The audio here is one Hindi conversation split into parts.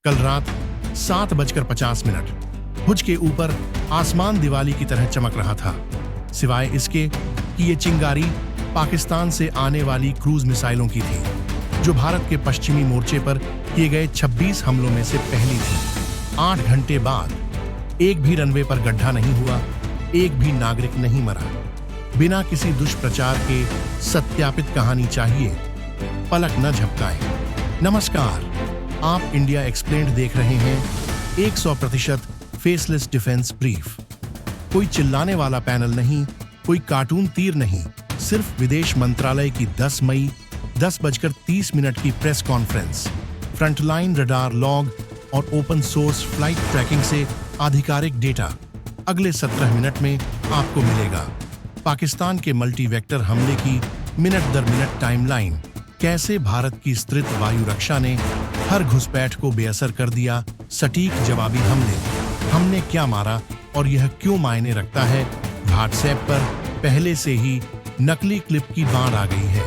कल रात 7:50 भुज के ऊपर आसमान दिवाली की तरह चमक रहा था, सिवाय इसके कि ये चिंगारी पाकिस्तान से आने वाली क्रूज मिसाइलों की थी, जो भारत के पश्चिमी मोर्चे पर किए गए 26 हमलों में से पहली थी। 8 घंटे बाद एक भी रनवे पर गड्ढा नहीं हुआ, एक भी नागरिक नहीं मरा। बिना किसी दुष्प्रचार के सत्यापित कहानी चाहिए, पलक न झपकाएं। नमस्कार, आप इंडिया एक्सप्लेन्ड देख रहे हैं। 100% फेसलेस डिफेंस ब्रीफ। कोई चिल्लाने वाला पैनल नहीं, कोई कार्टून तीर नहीं, सिर्फ विदेश मंत्रालय की 10 मई 10:30 की press conference, frontline radar log और ओपन सोर्स फ्लाइट ट्रैकिंग से आधिकारिक डेटा अगले 17 मिनट में आपको मिलेगा। पाकिस्तान के मल्टी वेक्टर हमले की मिनट दर मिनट टाइमलाइन, कैसे भारत की स्तृत वायु रक्षा ने हर घुसपैठ को बेअसर कर दिया, सटीक जवाबी हमने क्या मारा और यह क्यों मायने रखता है। व्हाट्सएप पर पहले से ही नकली क्लिप की बाढ़ आ गई है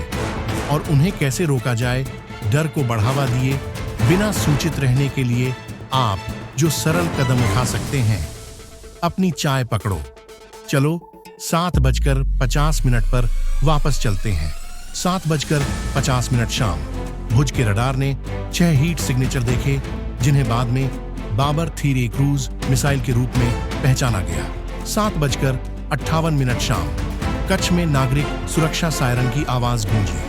और उन्हें कैसे रोका जाए। डर को बढ़ावा दिए बिना सूचित रहने के लिए आप जो सरल कदम उठा सकते हैं। अपनी चाय पकड़ो, चलो 7:50 पर वापस चलते हैं। 7:50 शाम। भुज के रडार ने 6 हीट सिग्नेचर देखे, जिन्हें बाद में बाबर 3 क्रूज मिसाइल के रूप में पहचाना गया। 7:58 शाम। कच्छ में नागरिक सुरक्षा सायरन की आवाज गूंजी,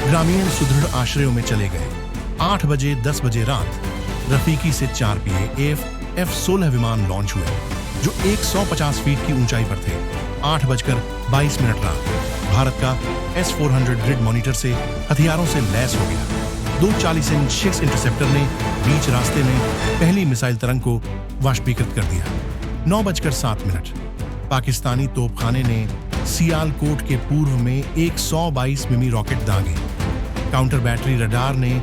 ग्रामीण सुदृढ़ आश्रयों में चले गए। 10 बजे रात रफीकी से 4 PA F-16 विमान लॉन्च हुए, जो 150 फीट की ऊंचाई पर थे। 8:22 रात भारत का S-400 ग्रिड मॉनिटर से हथियारों से लैस हो गया। 2 40 इंच 6 इंटरसेप्टर ने बीच रास्ते में पहली मिसाइल तरंग को वाष्पीकृत कर दिया। 9:07 पाकिस्तानी तोपखाने ने सियालकोट के पूर्व में एक 122 मिमी रॉकेट दागे। काउंटर बैटरी रडार ने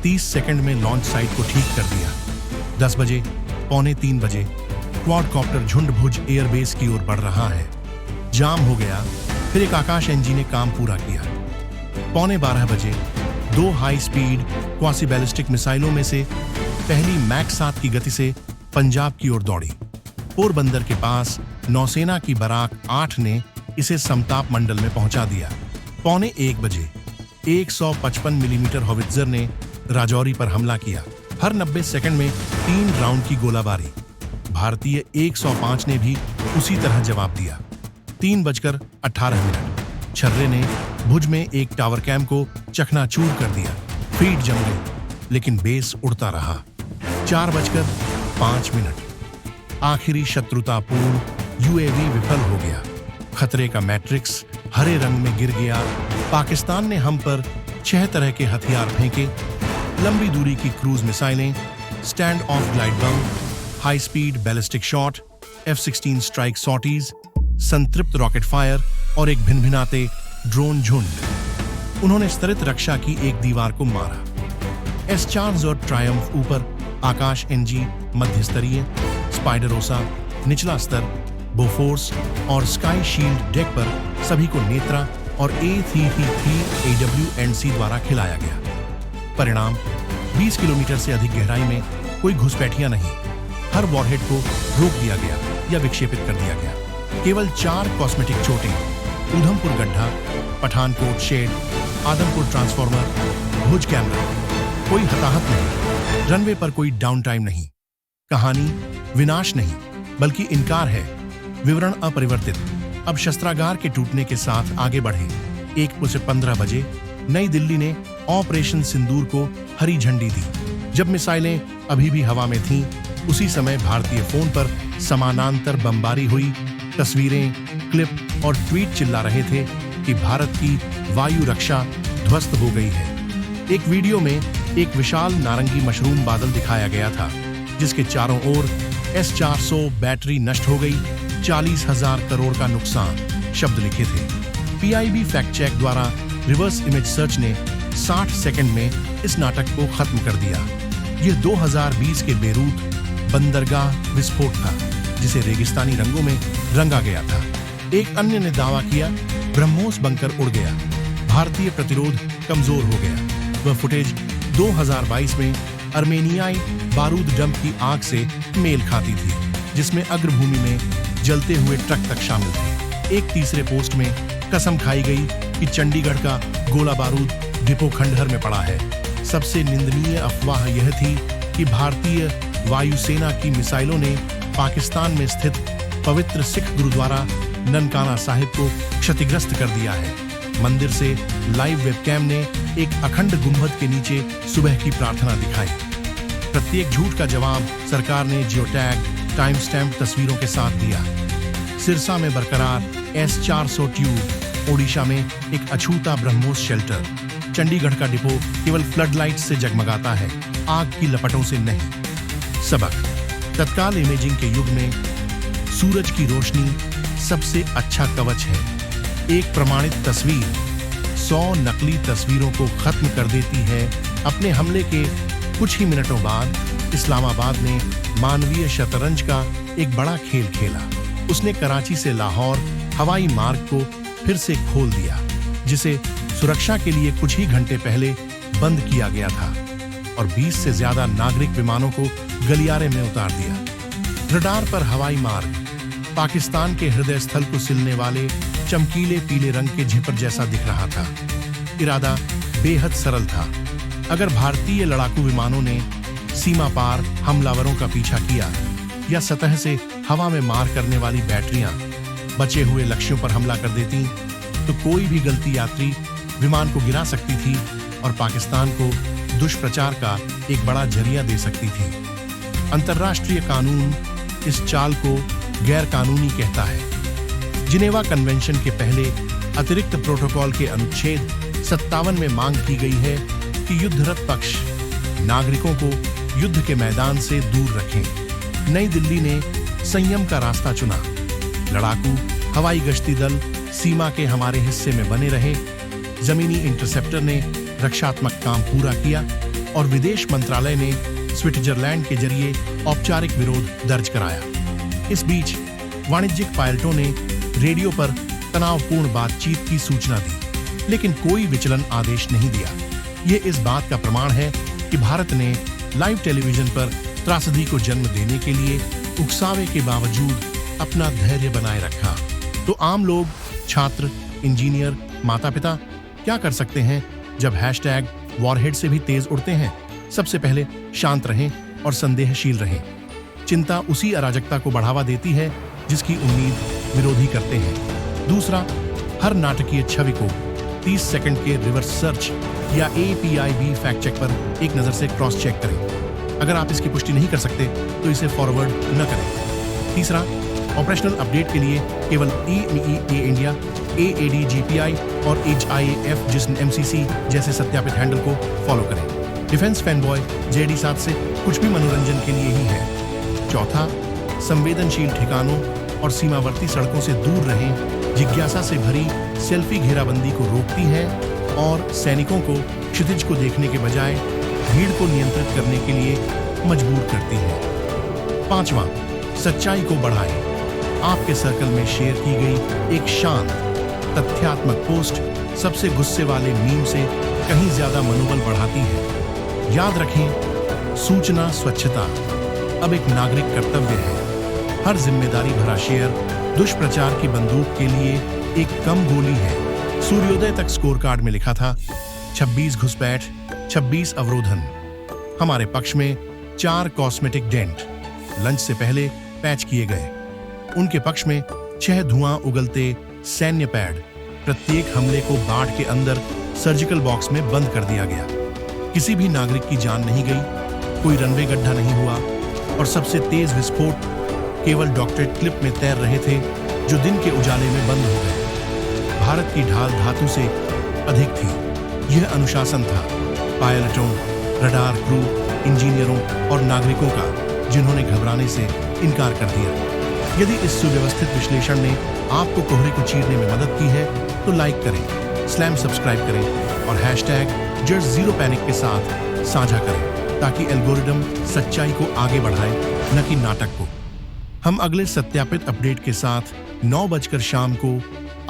30 सेकंड में लॉन्च साइट को ठीक कर दिया। 10 बजे, 2:45 क्वाडकॉप्टर झुंड भुज एयरबेस की ओर बढ़ रहा है। जाम हो गया, फिर एक आकाश एनजी ने काम पूरा किया। 12:15 बजे 2 हाई स्पीड क्वासी बैलिस्टिक मिसाइलों में से पहली मैक 7 की गति से पंजाब की ओर दौड़ी। पोरबंदर के पास नौसेना की बराक 8 ने इसे समताप मंडल में पहुंचा दिया। 12:45 बजे 155 मिलीमीटर हॉवित्जर ने राजौरी पर हमला किया। हर 90 सेकंड में 3 राउंड की गोलाबारी। भारतीय 105 ने भी उसी तरह जवाब दिया। 3:18 छर्रे ने भुज में एक टावर कैंप को चकनाचूर कर दिया। फीट जम गई, लेकिन बेस उड़ता रहा। 4:05 आखिरी शत्रुतापूर्ण UAV विफल हो गया। खतरे का मैट्रिक्स हरे रंग में गिर गया। पाकिस्तान ने हम पर 6 तरह के हथियार फेंके, लंबी दूरी की क्रूज मिसाइलें, stand off glide bomb, high speed ballistic shot, F-16 strike sorties, संतृप्त रॉकेट फायर और एक भिनभिनाते ड्रोन झुंड। उन्होंने स्तरित रक्षा की एक दीवार को मारा। S-4 और ट्रायम्फ ऊपर, आकाश NG मध्य स्तरीय, स्पाइडरोसा निचला स्तर, बोफोर्स और स्काई शील्ड डेक पर सभी को नेत्रा और A-333 AWNC द्वारा खिलाया गया। परिणाम 20 किलोमीटर से अधिक गहराई में कोई घुसपैठियां नहीं। हर वॉरहेड को रोक दिया गया या विक्षेपित कर दिया गया। केवल 4 कॉस्मेटिक चोटें, उधमपुर गड्ढा, पठानकोट शेड, आदमपुर ट्रांसफार्मर, भुज कैमरा। कोई हताहत नहीं, रनवे पर कोई डाउन टाइम नहीं। कहानी विनाश नहीं, बल्कि इनकार है। विवरण अपरिवर्तित। अब शस्त्रागार के टूटने के साथ आगे बढ़े। 1:15 बजे नई दिल्ली ने ऑपरेशन सिंदूर को हरी झंडी दी। जब मिसाइलें अभी भी हवा में थीं, उसी समय भारतीय फोन पर समानांतर बमबारी हुई। तस्वीरें, क्लिप और ट्वीट चिल्ला रहे थे कि भारत की वायु रक्षा ध्वस्त हो गई है। एक वीडियो में एक विशाल नारंगी मशरूम बादल दिखाया गया था, जिसके चारों ओर S-400 बैटरी नष्ट हो गई, 40,000 करोड़ का नुकसान शब्द लिखे थे। PIB फैक्ट चेक द्वारा रिवर्स इमेज सर्च ने 60 सेकंड में इस नाटक को खत्म कर दिया। यह 2020 के बेरूत बंदरगाह विस्फोट था, जिसे रेगिस्तानी रंगों में रंगा गया था। एक अन्य ने दावा किया, ब्रह्मोस बंकर उड़ गया, भारतीय प्रतिरोध कमजोर हो गया। वह फुटेज 2022 में अर्मेनियाई बारूद डंप की आग से मेल खाती थी, जिसमें अग्रभूमि में जलते हुए ट्रक तक शामिल थे। एक तीसरे पोस्ट में कसम खाई गई कि चंडीगढ़ का गोला बारूद डिपो खंडहर में पड़ा है। सबसे निंदनीय अफवाह यह थी कि भारतीय वायुसेना की मिसाइलों ने पाकिस्तान में स्थित पवित्र सिख गुरुद्वारा ननकाना साहिब को क्षतिग्रस्त कर दिया है। मंदिर से लाइव वेबकैम ने एक अखंड गुंबद के नीचे सुबह की प्रार्थना दिखाई। प्रत्येक झूठ का जवाब सरकार ने जियोटैग टाइम स्टैम्प तस्वीरों के साथ दिया। सिरसा में बरकरार S-400 ट्यूब, ओडिशा में एक अछूता ब्रह्मोस शेल्टर, चंडीगढ़ का डिपो केवल फ्लड लाइट से जगमगाता है, आग की लपटों से नहीं। सबक: तत्काल इमेजिंग के युग में सूरज की रोशनी सबसे अच्छा कवच है। एक प्रमाणित तस्वीर 100 नकली तस्वीरों को खत्म कर देती है। अपने हमले के कुछ ही मिनटों बाद इस्लामाबाद ने मानवीय शतरंज का एक बड़ा खेल खेला। उसने कराची से लाहौर हवाई मार्ग को फिर से खोल दिया, जिसे सुरक्षा के लिए कुछ ही घंटे पहले बंद किया गया था, और 20 से ज्यादा नागरिक विमानों को गलियारे में उतार दिया। रडार पर हवाई मार्ग पाकिस्तान के हृदय स्थल को सिलने वाले चमकीले पीले रंग के झिपर जैसा दिख रहा था। इरादा बेहद सरल था। अगर भारतीय लड़ाकू विमानों ने सीमा पार हमलावरों का पीछा किया या सतह से हवा में मार करने वाली बैटरियां बचे हुए लक्ष्यों पर हमला कर देती, तो कोई भी गलती यात्री विमान को गिरा सकती थी और पाकिस्तान को दुष्प्रचार का एक बड़ा जरिया दे सकती थी। अंतर्राष्ट्रीय कानून इस चाल को गैर कानूनी कहता है। जिनेवा कन्वेंशन के पहले अतिरिक्त प्रोटोकॉल के अनुच्छेद 57 में मांग की गई है कि युद्धरत पक्ष नागरिकों को युद्ध के मैदान से दूर रखें। नई दिल्ली ने संयम का रास्ता चुना। लड़ाकू हवाई गश्ती दल सीमा के हमारे हिस्से में बने रहे। जमीनी इंटरसेप्टर ने रक्षात्मक काम पूरा किया और विदेश मंत्रालय ने स्विट्जरलैंड के जरिए औपचारिक विरोध दर्ज कराया। इस बीच वाणिज्यिक पायलटों ने रेडियो पर तनावपूर्ण बातचीत की सूचना दी, लेकिन कोई विचलन आदेश नहीं दिया। ये इस बात का प्रमाण है कि भारत ने लाइव टेलीविजन पर त्रासदी को जन्म देने के लिए उकसावे के बावजूद अपना धैर्य बनाए रखा। तो आम लोग, छात्र, इंजीनियर, माता पिता क्या कर सकते हैं जब हैशटैग वॉरहेड से भी तेज उड़ते हैं? सबसे पहले शांत रहें और संदेहशील रहें। चिंता उसी अराजकता को बढ़ावा देती है जिसकी उम्मीद विरोधी करते हैं। दूसरा, हर नाटकीय छवि को 30 सेकंड के रिवर्स सर्च या APIB फैक्ट चेक पर एक नजर से क्रॉस चेक करें। अगर आप इसकी पुष्टि नहीं कर सकते तो इसे फॉरवर्ड न करें। तीसरा, ऑपरेशनल अपडेट के लिए केवल EMEA इंडिया, AADGPI और HIAF जिस्म MCC जैसे सत्यापित हैंडल को फॉलो करें। डिफेंस फैनबॉय JD7 से कुछ भी मनोरंजन के लिए ही है। चौथा, संवेदनशील ठिकानों और सीमावर्ती सड़कों से दूर रहें। जिज्ञासा से भरी सेल्फी घेराबंदी को रोकती है और सैनिकों को क्षितिज को देखने के बजाय भीड़ को नियंत्रित करने के लिए मजबूर करती है। पांचवा, सच्चाई को बढ़ाएं। आपके सर्कल में शेयर की गई एक शांत तथ्यात्मक पोस्ट सबसे गुस्से वाले मीम से कहीं ज्यादा मनोबल बढ़ाती है। याद रखें, सूचना स्वच्छता अब एक नागरिक कर्तव्य है। हर जिम्मेदारी भरा शेयर दुष्प्रचार की बंदूक के लिए एक कम गोली है। सूर्योदय तक स्कोर कार्ड में लिखा था 26 घुसपैठ, 26 अवरोधन। हमारे पक्ष में 4 कॉस्मेटिक डेंट लंच से पहले पैच किए गए। उनके पक्ष में 6 धुआं उगलते सैन्य पैड। प्रत्येक हमले को बाढ़ के अंदर सर्जिकल बॉक्स में बंद कर दिया गया। किसी भी नागरिक की जान नहीं गई, कोई रनवे गड्ढा नहीं हुआ और सबसे तेज विस्फोट केवल डॉक्टरेट क्लिप में तैर रहे थे जो दिन के उजाले में बंद हो गए। भारत की ढाल धातु से अधिक थी। यह अनुशासन था पायलटों, रडार क्रू, इंजीनियरों और नागरिकों का, जिन्होंने घबराने से इनकार कर दिया। यदि इस सुव्यवस्थित विश्लेषण ने आपको कोहरे को चीरने में मदद की है तो लाइक करें, स्लैम सब्सक्राइब करें और हैशटैग जस्ट जीरो पैनिक के साथ साझा करें ताकि एल्गोरिदम सच्चाई को आगे बढ़ाए, न कि नाटक को। हम अगले सत्यापित अपडेट के साथ 9 बजकर शाम को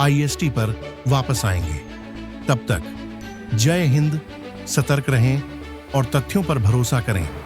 IST पर वापस आएंगे। तब तक जय हिंद, सतर्क रहें और तथ्यों पर भरोसा करें।